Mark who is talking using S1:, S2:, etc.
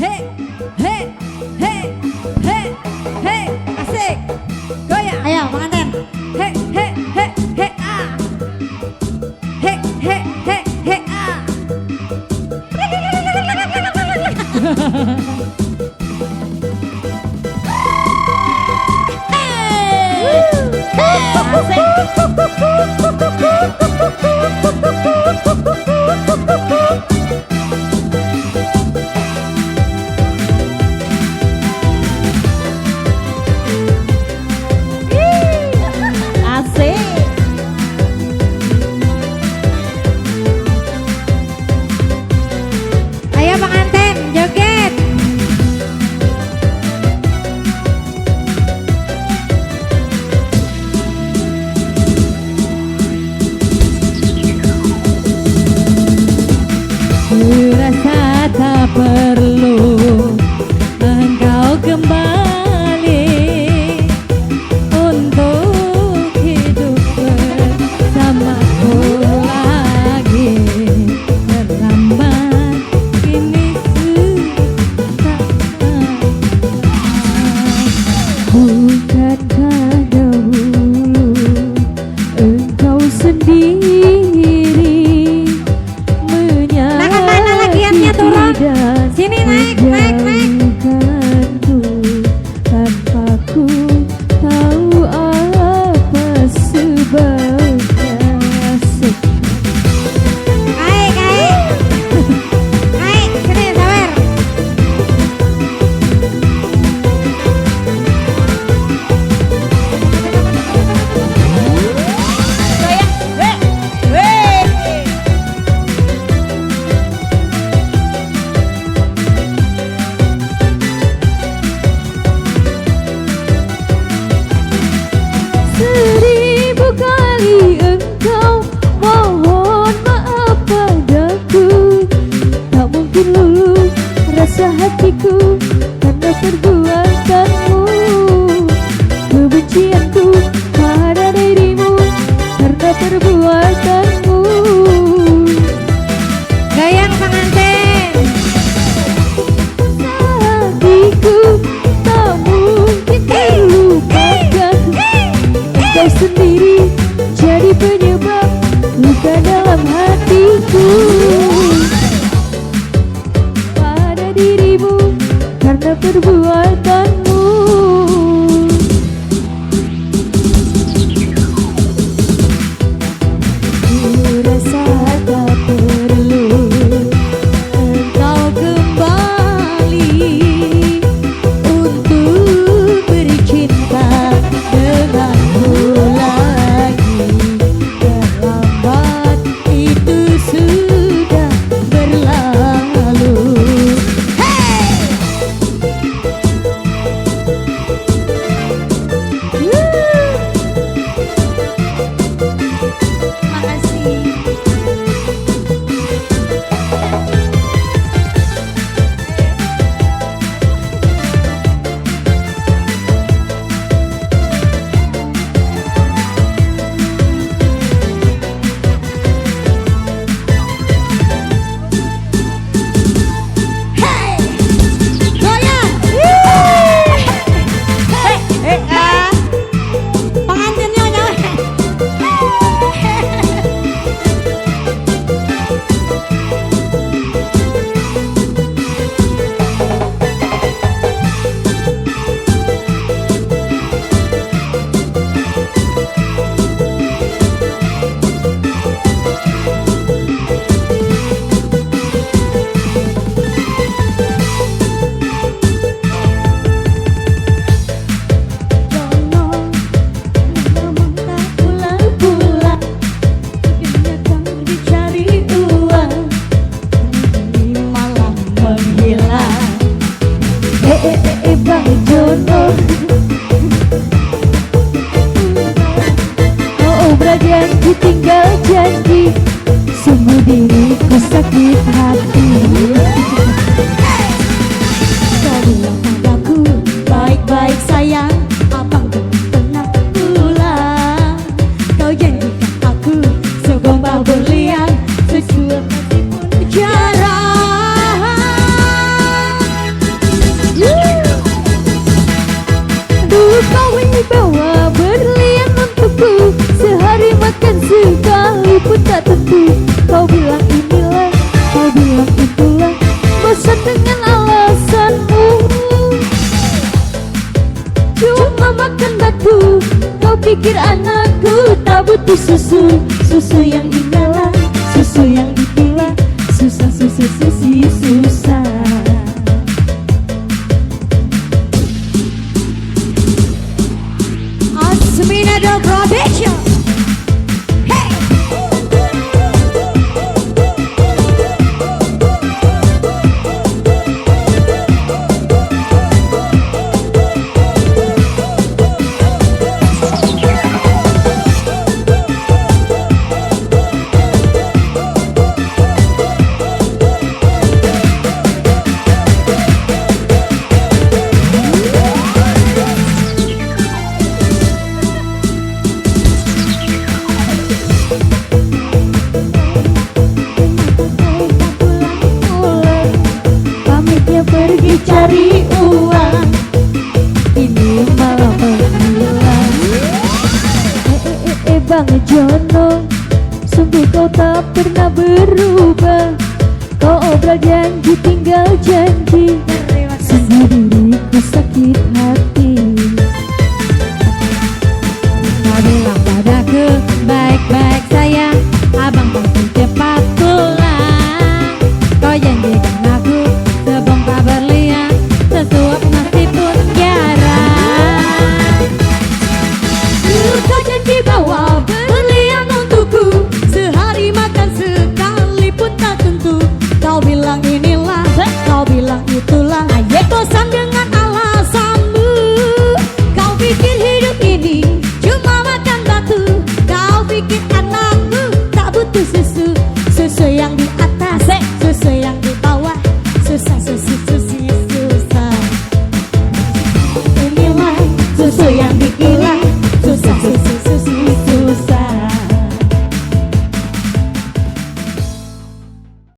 S1: He, he, he, he, he, asik. Goyang.
S2: Ayo pengantin.
S1: He, he, he, he, ah. He, he, he, he, ah.
S2: Ayo pengantin joget.
S1: Kurasa tak perlu engkau kembali untuk hidup bersamaku lagi. Terlambat kini sudah. Bukankah dahulu engkau sendiri
S2: Sini naik.
S1: Tanpa ku tahu apa sebabnya.
S2: Naik, sini sawer.
S1: Seribu kali engkau mohon maaf padaku, tak mungkin luluh rasa hatiku karena perbuatanmu. Kebencianku pada dirimu karena perbuatanmu.
S2: Goyang pengantin.
S1: Hatiku tak mungkin terlupakan. Kau sendiri jadi penyebab luka dalam hatiku. Pada dirimu karena perbuatanmu. Kurasa tak perlu engkau kembali untuk bercinta denganku lagi. Terlambat itu sudah berlalu. Bang Jono, oh berjanji tinggal janji, sungguh diriku sakit hati. Kau bilang padaku baik-baik sayang, abang belum pernah pulang. Kau janjikan aku segombal berlian, sesuai pun jarang.
S3: pikir anakku tak butuh susu, susu yang digalang, susu yang dipilah, susah susu susi susah.
S1: Asminado Production. Hey.
S3: Pamitnya pergi cari uang, ini malah menghilang. Bang Jono, sungguh kau tak pernah berubah. Kau obral janji tinggal janji, sungguh diriku sakit hati.
S2: Kau bilang padaku baik-baik sayang, abang pasti cepat pulang. Kau janjikan aku sebongkar berlian, sesuap nasi pun jarang.
S3: Kau janji bawa berlian untukku, sehari makan sekali pun tak tentu. Kau bilang inilah, kau bilang itulah, bosan dengan alasanmu. Kau pikir hidup ini cuma makan batu. Kau pikir anakku tak butuh susu, susu yang di atas, susu yang di bawah, susah susu susi susah. Inilah susu yang dikirim